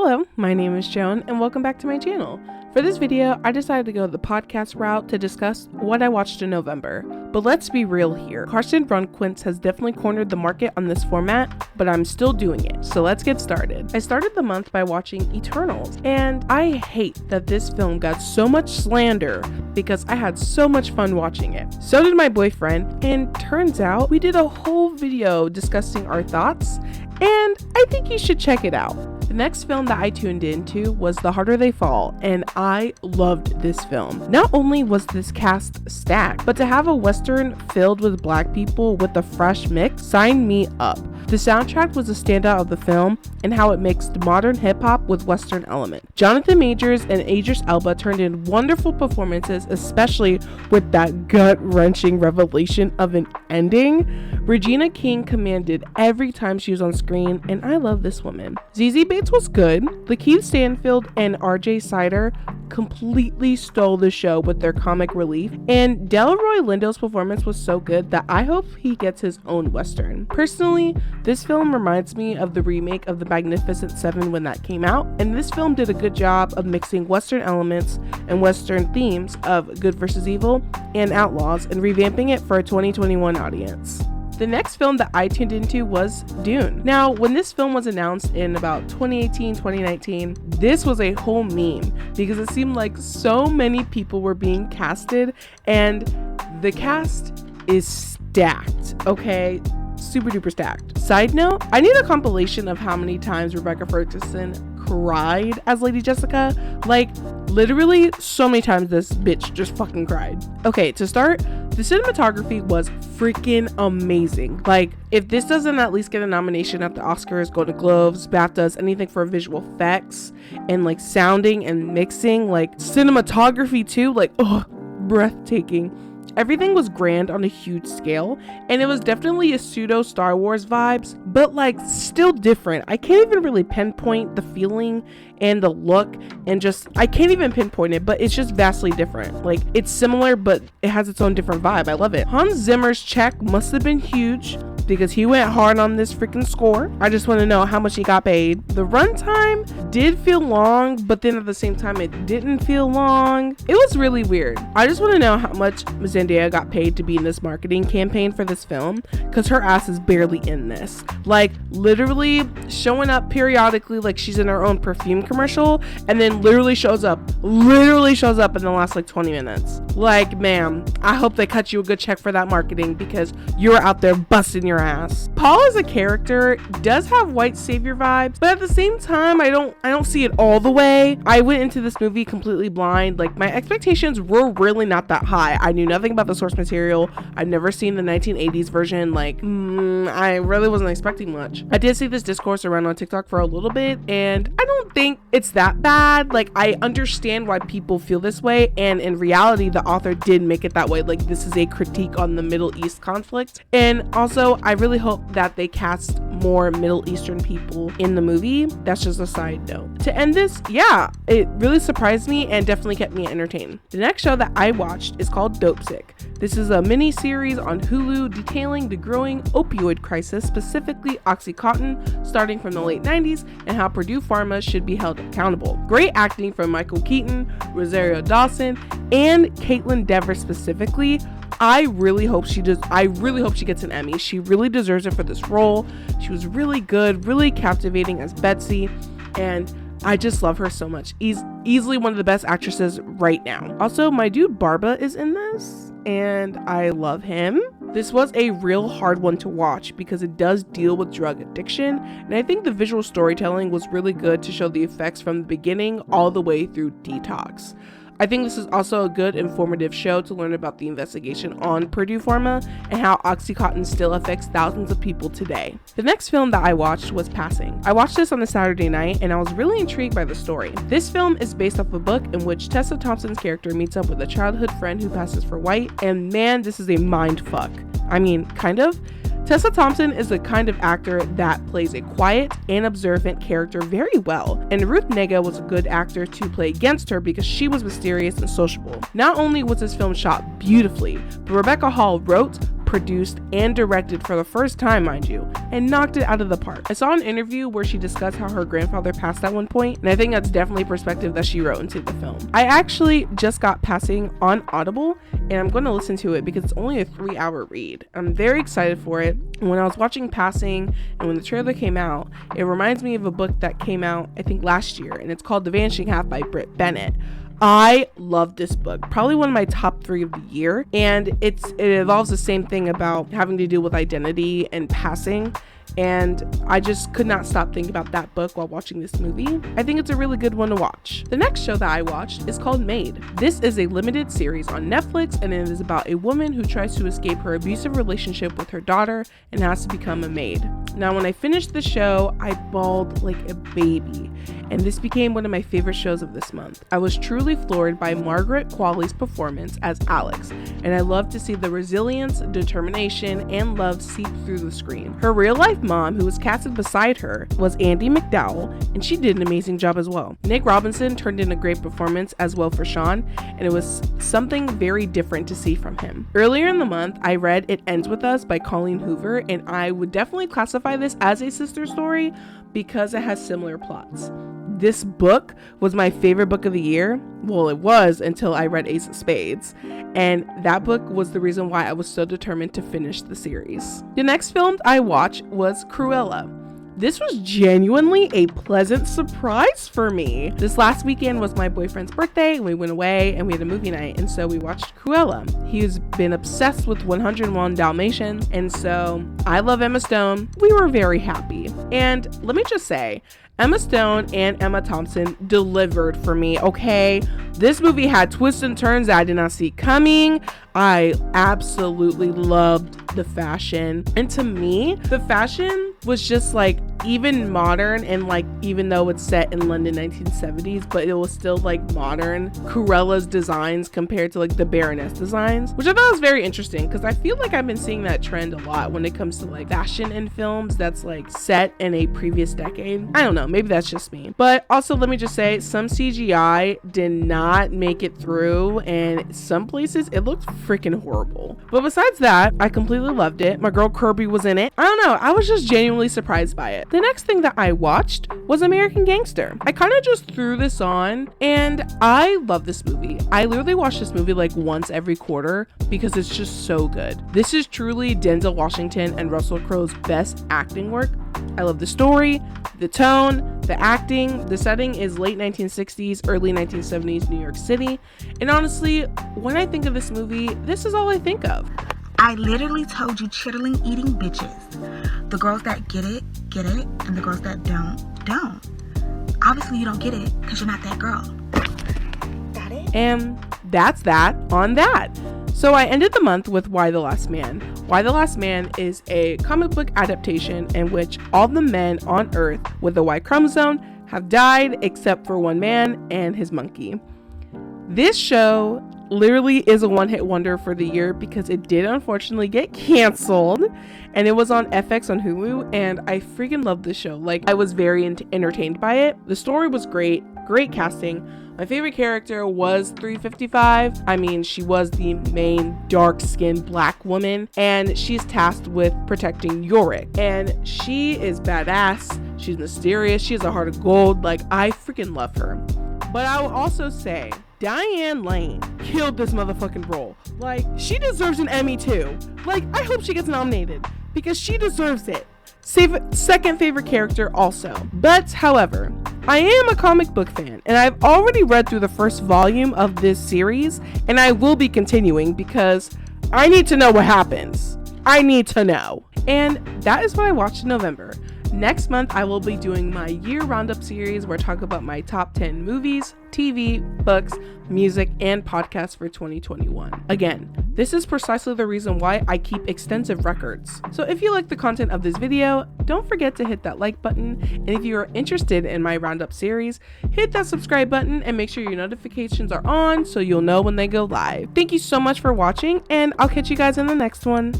Hello, my name is Joan and welcome back to my channel. For this video, I decided to go the podcast route to discuss what I watched in November. But let's be real here. Carson Runquist has definitely cornered the market on this format, but I'm still doing it. So let's get started. I started the month by watching Eternals, and I hate that this film got so much slander because I had so much fun watching it. So did my boyfriend, and turns out we did a whole video discussing our thoughts, and I think you should check it out. The next film that I tuned into was The Harder They Fall, and I loved this film. Not only was this cast stacked, but to have a Western filled with black people with a fresh mix signed me up. The soundtrack was a standout of the film and how it mixed modern hip-hop with Western elements. Jonathan Majors and Idris Elba turned in wonderful performances, especially with that gut-wrenching revelation of an ending. Regina King commanded every time she was on screen, and I love this woman. Zazie Bates was good. Lakeith Stanfield and RJ Sider completely stole the show with their comic relief, and Delroy Lindo's performance was so good that I hope he gets his own Western. Personally, this film reminds me of the remake of The Magnificent Seven when that came out, and this film did a good job of mixing Western elements and Western themes of good versus evil and outlaws and revamping it for a 2021 audience. The next film that I tuned into was Dune. Now, when this film was announced in about 2018, 2019, this was a whole meme because it seemed like so many people were being casted, and the cast is stacked, okay? Super duper stacked. Side note, I need a compilation of how many times Rebecca Ferguson cried as Lady Jessica. Like, literally so many times this bitch just fucking cried. Okay, to start, the cinematography was freaking amazing. Like, if this doesn't at least get a nomination at the Oscars, Golden Globes, BAFTAs, anything for visual effects and like sounding and mixing, like cinematography too, like, oh, breathtaking. Everything was grand on a huge scale, and it was definitely a pseudo Star Wars vibes, but like still different. I can't even really pinpoint the feeling and the look, and just I can't even pinpoint it, but it's just vastly different. Like, it's similar, but it has its own different vibe. I love it. Hans Zimmer's check must have been huge because he went hard on this freaking score. I just want to know how much he got paid. The runtime did feel long, but then at the same time it didn't feel long. It was really weird. I just want to know how much Zendaya got paid to be in this marketing campaign for this film, because her ass is barely in this. Like, literally showing up periodically like she's in her own perfume commercial, and then literally shows up in the last like 20 minutes. Like, ma'am, I hope they cut you a good check for that marketing because you're out there busting your ass. Paul as a character does have white savior vibes, but at the same time I don't see it all the way. I went into this movie completely blind. Like, my expectations were really not that high. I knew nothing about the source material. I've never seen the 1980s version. Like, I really wasn't expecting much. I did see this discourse around on TikTok for a little bit, and I don't think it's that bad. Like, I understand why people feel this way, and in reality the author did make it that way. Like, this is a critique on the Middle East conflict, and also I really hope that they cast more Middle Eastern people in the movie. That's just a side note. To end this, yeah, it really surprised me and definitely kept me entertained. The next show that I watched is called Dopesick. This is a mini series on Hulu detailing the growing opioid crisis, specifically Oxycontin, starting from the late 90s, and how Purdue Pharma should be held accountable. Great acting from Michael Keaton, Rosario Dawson, and Caitlin Dever specifically. I really hope she gets an Emmy. She really deserves it for this role. She was really good, really captivating as Betsy, and I just love her so much. Easily one of the best actresses right now. Also, my dude Barba is in this, and I love him. This was a real hard one to watch because it does deal with drug addiction, and I think the visual storytelling was really good to show the effects from the beginning all the way through detox. I think this is also a good informative show to learn about the investigation on Purdue Pharma and how Oxycontin still affects thousands of people today. The next film that I watched was Passing. I watched this on a Saturday night and I was really intrigued by the story. This film is based off a book in which Tessa Thompson's character meets up with a childhood friend who passes for white, and man, this is a mind fuck. I mean, kind of. Tessa Thompson is the kind of actor that plays a quiet and observant character very well, and Ruth Negga was a good actor to play against her because she was mysterious and sociable. Not only was this film shot beautifully, but Rebecca Hall wrote, produced, and directed for the first time, mind you, and knocked it out of the park. I saw an interview where she discussed how her grandfather passed at one point, and I think that's definitely perspective that she wrote into the film. I actually just got Passing on Audible, and I'm going to listen to it because it's only a 3-hour read. I'm very excited for it. When I was watching Passing and when the trailer came out, it reminds me of a book that came out, I think, last year, and it's called The Vanishing Half by Britt Bennett. I love this book, probably one of my top 3 of the year, and it involves the same thing about having to do with identity and passing, and I just could not stop thinking about that book while watching this movie. I think it's a really good one to watch. The next show that I watched is called Maid. This is a limited series on Netflix, and it is about a woman who tries to escape her abusive relationship with her daughter and has to become a maid. Now, when I finished the show, I bawled like a baby, and this became one of my favorite shows of this month. I was truly floored by Margaret Qualley's performance as Alex, and I love to see the resilience, determination, and love seep through the screen. Her real-life mom, who was casted beside her, was Andie MacDowell, and she did an amazing job as well. Nick Robinson turned in a great performance as well for Sean, and it was something very different to see from him. Earlier in the month, I read It Ends With Us by Colleen Hoover, and I would definitely classify this as a sister story because it has similar plots. This book was my favorite book of the year. Well, it was until I read Ace of Spades, and that book was the reason why I was so determined to finish the series. The next film I watched was Cruella. This was genuinely a pleasant surprise for me. This last weekend was my boyfriend's birthday, and we went away and we had a movie night, and so we watched Cruella. He's been obsessed with 101 Dalmatians, and so I love Emma Stone. We were very happy. And let me just say, Emma Stone and Emma Thompson delivered for me, okay? This movie had twists and turns that I did not see coming. I absolutely loved the fashion. And to me, the fashion was just like even modern, and like even though it's set in London 1970s, but it was still like modern Cruella's designs compared to like the Baroness designs, which I thought was very interesting because I feel like I've been seeing that trend a lot when it comes to like fashion in films that's like set in a previous decade. I don't know, maybe that's just me. But also, let me just say, some CGI did not make it through, and some places it looked freaking horrible. But besides that, I completely loved it. My girl Kirby was in it. I don't know, I was just genuinely surprised by it. The next thing that I watched was American Gangster. I kind of just threw this on, and I love this movie. I literally watch this movie like once every quarter because it's just so good. This is truly Denzel Washington and Russell Crowe's best acting work. I love the story, the tone, the acting. The setting is late 1960s, early 1970s New York City. And honestly, when I think of this movie, this is all I think of. I literally told you chittering eating bitches. The girls that get it, and the girls that don't. Obviously you don't get it because you're not that girl. That it? And that's that on that. So I ended the month with Y the Last Man. Y the Last Man is a comic book adaptation in which all the men on Earth with the Y chromosome have died except for one man and his monkey. This show literally is a one-hit wonder for the year because it did unfortunately get canceled, and it was on FX on Hulu, and I freaking loved this show. Like, I was very entertained by it. The story was great casting. My favorite character was 355. I mean, she was the main dark-skinned black woman, and she's tasked with protecting Yorick, and she is badass. She's mysterious. She has a heart of gold. Like, I freaking love her. But I will also say, Diane Lane killed this motherfucking role. Like, she deserves an Emmy too. Like, I hope she gets nominated because she deserves it. Second favorite character also. But, however, I am a comic book fan, and I've already read through the first volume of this series, and I will be continuing because I need to know what happens. I need to know. And that is what I watched in November. Next month, I will be doing my year roundup series where I talk about my top 10 movies, TV, books, music, and podcasts for 2021. Again, this is precisely the reason why I keep extensive records. So if you like the content of this video, don't forget to hit that like button. And if you are interested in my roundup series, hit that subscribe button and make sure your notifications are on so you'll know when they go live. Thank you so much for watching, and I'll catch you guys in the next one.